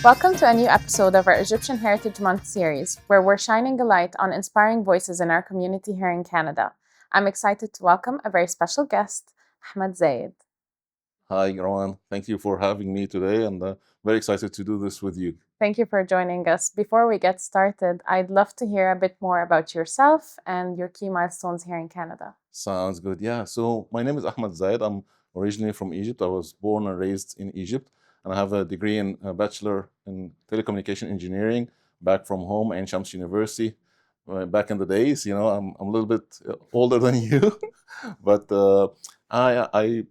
Welcome to a new episode of our Egyptian Heritage Month series, where we're shining a light on inspiring voices in our community here in Canada. I'm excited to welcome a very special guest, Ahmed Zayed. Hi, Rowan. Thank you for having me today, and very excited to do this with you. Thank you for joining us. Before we get started, I'd love to hear a bit more about yourself and your key milestones here in Canada. Sounds good. Yeah. So my name is Ahmed Zayed. I'm originally from Egypt. I was born and raised in Egypt, and I have a degree in a bachelor in telecommunication engineering back from home, Ain Shams University. Back in the days, I'm a little bit older than you, but I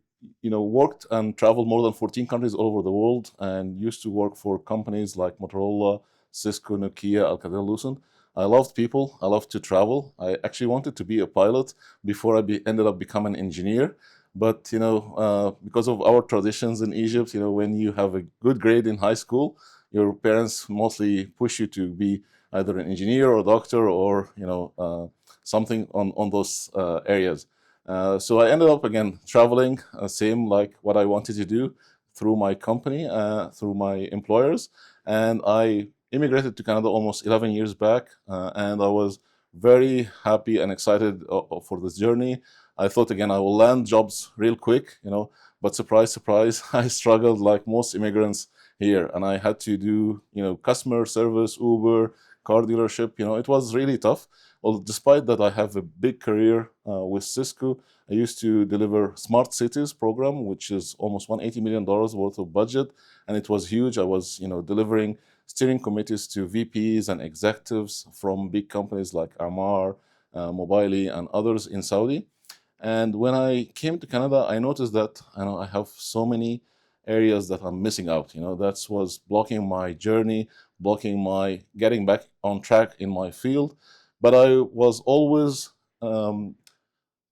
worked and traveled more than 14 countries all over the world, and used to work for companies like Motorola, Cisco, Nokia, Alcatel-Lucent. I loved people. I loved to travel. I actually wanted to be a pilot before ended up becoming an engineer. But because of our traditions in Egypt, when you have a good grade in high school, your parents mostly push you to be either an engineer or doctor or something on those areas. So I ended up again traveling, same like what I wanted to do through my company, through my employers, and I immigrated to Canada almost 11 years back, and I was very happy and excited for this journey. I thought again I will land jobs real quick, but surprise, surprise, I struggled like most immigrants here, and I had to do customer service, Uber, car dealership. It was really tough. Well, despite that, I have a big career with Cisco. I used to deliver Smart Cities program, which is almost $180 million worth of budget, and it was huge. I was, delivering steering committees to VPs and executives from big companies like Amar, Mobile, and others in Saudi. And when I came to Canada, I noticed that I have so many areas that I'm missing out. That was blocking my journey, blocking my getting back on track in my field. But I was always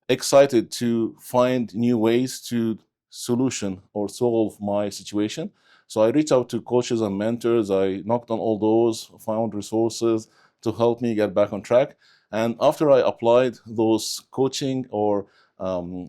excited to find new ways to solution or solve my situation. So I reached out to coaches and mentors. I knocked on all doors, found resources to help me get back on track. And after I applied those coaching or um,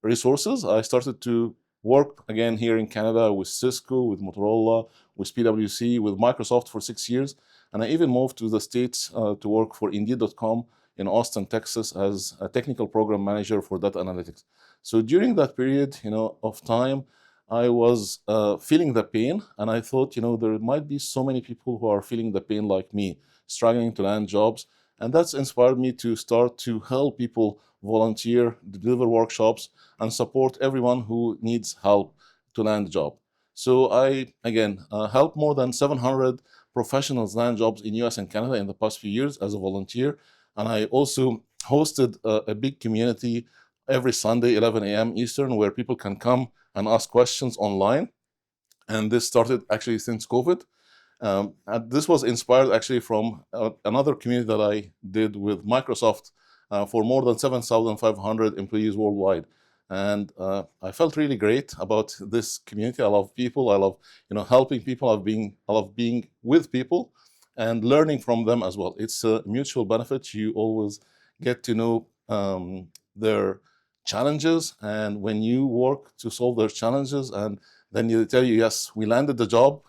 resources, I started to work again here in Canada with Cisco, with Motorola, with PwC, with Microsoft for 6 years. And I even moved to the States to work for Indeed.com in Austin, Texas, as a technical program manager for data analytics. So during that period, of time, I was feeling the pain, and I thought, there might be so many people who are feeling the pain like me, struggling to land jobs, and that's inspired me to start to help people volunteer, deliver workshops, and support everyone who needs help to land a job. So I again helped more than 700 professionals land jobs in US and Canada in the past few years as a volunteer, and I also hosted a big community every Sunday, 11 a.m. Eastern, where people can come and ask questions online. And this started actually since COVID. And this was inspired actually from another community that I did with Microsoft for more than 7,500 employees worldwide. And I felt really great about this community. I love people. I love, helping people. I love being with people and learning from them as well. It's a mutual benefit. You always get to know their challenges, and when you work to solve their challenges, and then they tell you, yes, we landed the job,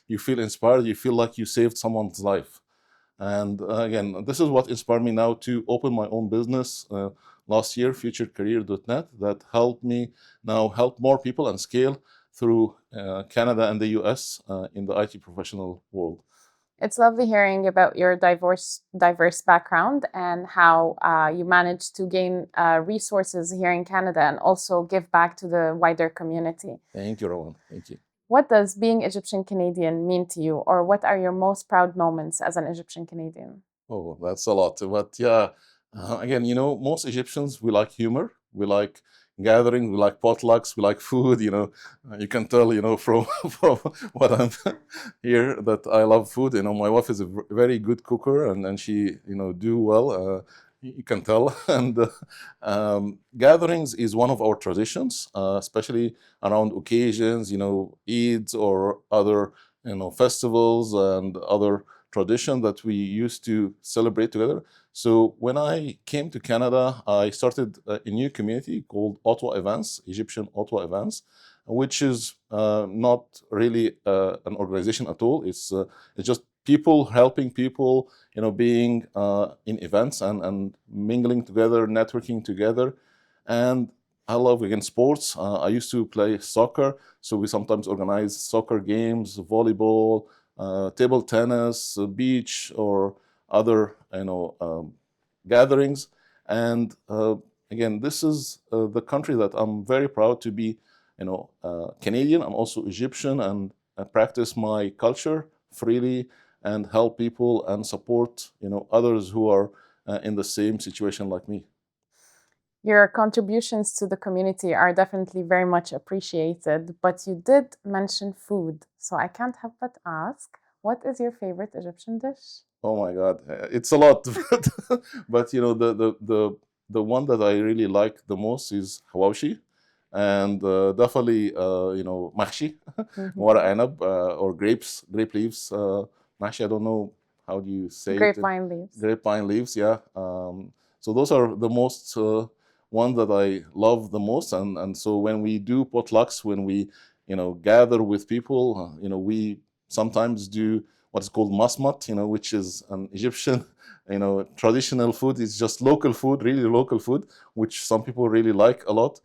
you feel inspired, you feel like you saved someone's life. And again, this is what inspired me now to open my own business last year, futurecareer.net, that helped me now help more people and scale through Canada and the US in the IT professional world. It's lovely hearing about your diverse background and how you managed to gain resources here in Canada and also give back to the wider community. Thank you, Rowan. Thank you. What does being Egyptian Canadian mean to you, or what are your most proud moments as an Egyptian Canadian? Oh, that's a lot. But yeah, again, most Egyptians, we like humor, we like gathering, we like potlucks, we like food. You can tell, from from what I'm here that I love food. My wife is a very good cooker, and she, do well. You can tell. And gatherings is one of our traditions, especially around occasions, Eids or other, festivals and other tradition that we used to celebrate together. So when I came to Canada, I started a new community called Ottawa Events, Egyptian Ottawa Events. which is not really an organization at all. It's just people helping people, being in events and mingling together, networking together. And I love, again, sports. I used to play soccer, so we sometimes organize soccer games, volleyball, table tennis, beach, or other, gatherings. And again, this is the country that I'm very proud to be, Canadian. I'm also Egyptian, and I practice my culture freely and help people and support, others who are in the same situation like me. Your contributions to the community are definitely very much appreciated, but you did mention food. So I can't help but ask, what is your favorite Egyptian dish? Oh my God, it's a lot, but the one that I really like the most is hawashi, and definitely mahshi, ورق Mhm. عنب, or grape leaves. Mahshi, I don't know how do you say it. Grapevine leaves. Grapevine leaves, yeah. So those are the most one that I love the most, and so when we do potlucks, when we gather with people, we sometimes do what's called masmat, which is an Egyptian, traditional food. It's just local food, really local food, which some people really like a lot.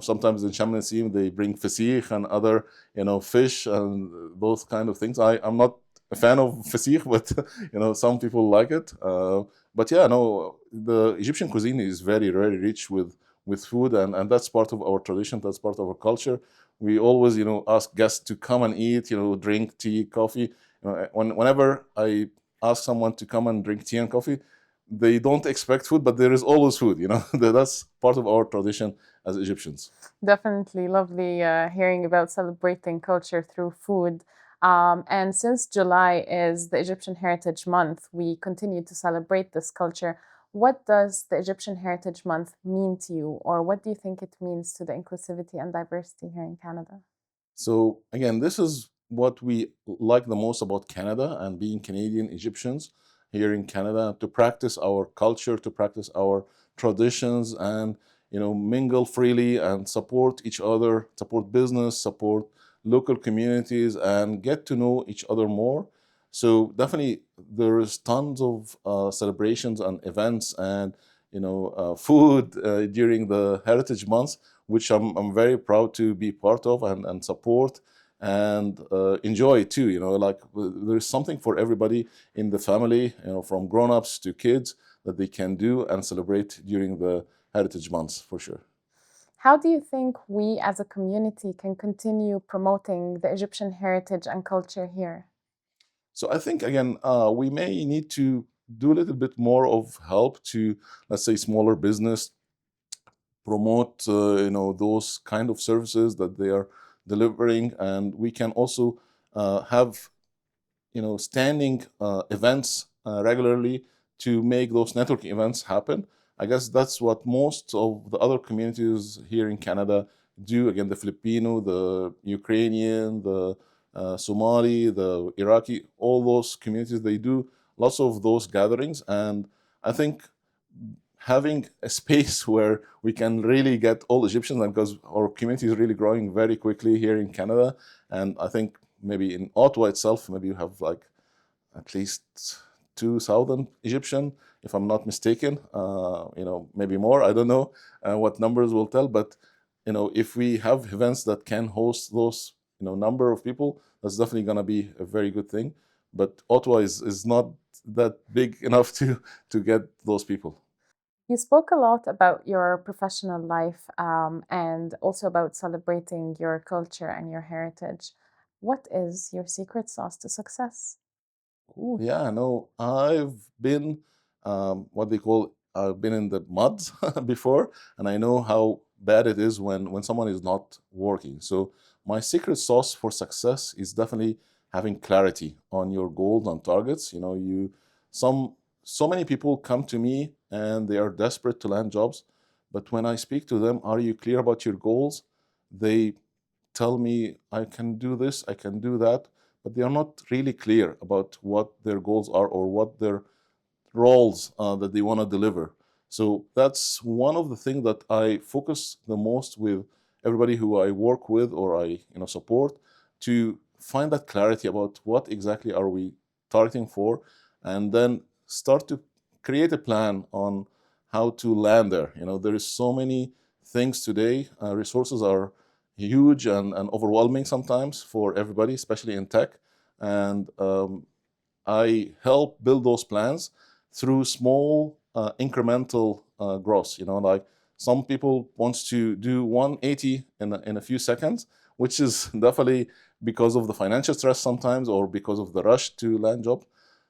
Sometimes in Sham Nassim they bring fasikh and other, fish and those kind of things. I'm not a fan of fasikh, but some people like it. But yeah, no, the Egyptian cuisine is very, very rich with food, and that's part of our tradition. That's part of our culture. We always, ask guests to come and eat, drink tea, coffee. Whenever I ask someone to come and drink tea and coffee, they don't expect food, but there is always food. That's part of our tradition as Egyptians. Definitely lovely hearing about celebrating culture through food. And since July is the Egyptian Heritage Month, we continue to celebrate this culture. What does the Egyptian Heritage Month mean to you, or what do you think it means to the inclusivity and diversity here in Canada? So again, this is what we like the most about Canada and being Canadian Egyptians here in Canada, to practice our culture, to practice our traditions, and mingle freely and support each other, support business, support local communities, and get to know each other more. So definitely there is tons of celebrations and events and food during the Heritage Month, which I'm very proud to be part of and support and enjoy too. Like there's something for everybody in the family, from grown-ups to kids, that they can do and celebrate during the Heritage Months for sure. How do you think we as a community can continue promoting the Egyptian heritage and culture here? So I think again, we may need to do a little bit more of help to, let's say, smaller business, promote those kind of services that they are delivering, and we can also have standing events regularly to make those networking events happen. I guess that's what most of the other communities here in Canada do. Again, the Filipino, the Ukrainian, the Somali, the Iraqi, all those communities, they do lots of those gatherings. And I think having a space where we can really get all Egyptians, and because our community is really growing very quickly here in Canada, and I think maybe in Ottawa itself, maybe you have like at least 2,000 Egyptian, if I'm not mistaken. Maybe more. I don't know what numbers will tell, but if we have events that can host those number of people, that's definitely gonna be a very good thing. But Ottawa is not that big enough to get those people. You spoke a lot about your professional life and also about celebrating your culture and your heritage. What is your secret sauce to success? Oh yeah, no, I've been what they call, I've been in the mud before, and I know how bad it is when someone is not working. So my secret sauce for success is definitely having clarity on your goals and targets. Some so many people come to me and they are desperate to land jobs, but when I speak to them, are you clear about your goals? They tell me I can do this, I can do that, but they are not really clear about what their goals are or what their roles that they want to deliver. So that's one of the things that I focus the most with everybody who I work with or I support to find that clarity about what exactly are we targeting for, and then start to create a plan on how to land there. There is so many things today. Resources are huge and overwhelming sometimes for everybody, especially in tech. And I help build those plans through small incremental growth. Like some people wants to do 180 in a few seconds, which is definitely because of the financial stress sometimes or because of the rush to land job.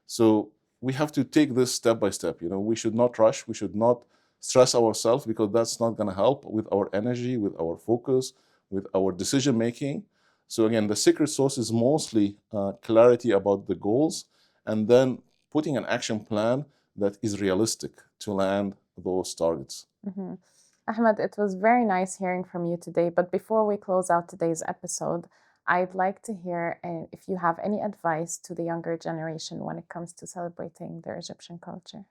So we have to take this step by step. We should not rush. We should not stress ourselves, because that's not going to help with our energy, with our focus, with our decision making. So again, the secret sauce is mostly clarity about the goals, and then putting an action plan that is realistic to land those targets. Mm-hmm. Ahmed, it was very nice hearing from you today. But before we close out today's episode, I'd like to hear if you have any advice to the younger generation when it comes to celebrating their Egyptian culture.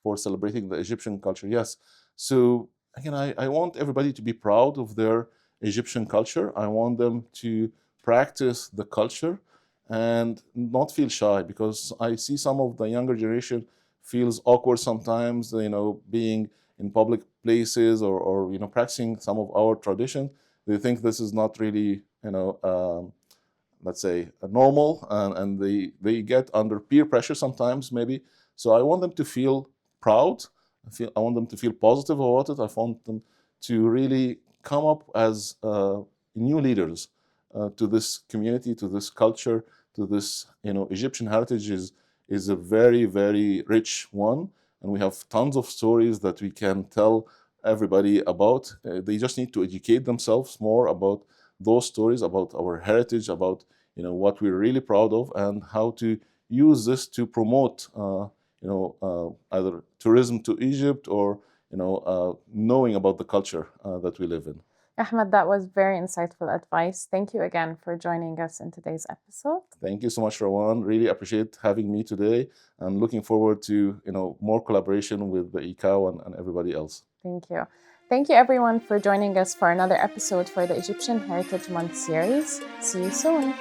For celebrating the Egyptian culture, yes. So again, I want everybody to be proud of their Egyptian culture. I want them to practice the culture and not feel shy, because I see some of the younger generation feels awkward sometimes, being in public places or practicing some of our tradition. They think this is not really, let's say, normal, and they get under peer pressure sometimes, maybe. So I want them to feel proud. I want them to feel positive about it. I want them to really come up as new leaders to this community, to this culture, to this. Egyptian heritage is a very, very rich one, and we have tons of stories that we can tell everybody about. They just need to educate themselves more about those stories, about our heritage, about what we're really proud of, and how to use this to promote either tourism to Egypt or knowing about the culture that we live in. Ahmed, that was very insightful advice. Thank you again for joining us in today's episode. Thank you so much, Rawan. Really appreciate having me today, and looking forward to more collaboration with the ICAO and everybody else. Thank you. Thank you, everyone, for joining us for another episode for the Egyptian Heritage Month series. See you soon.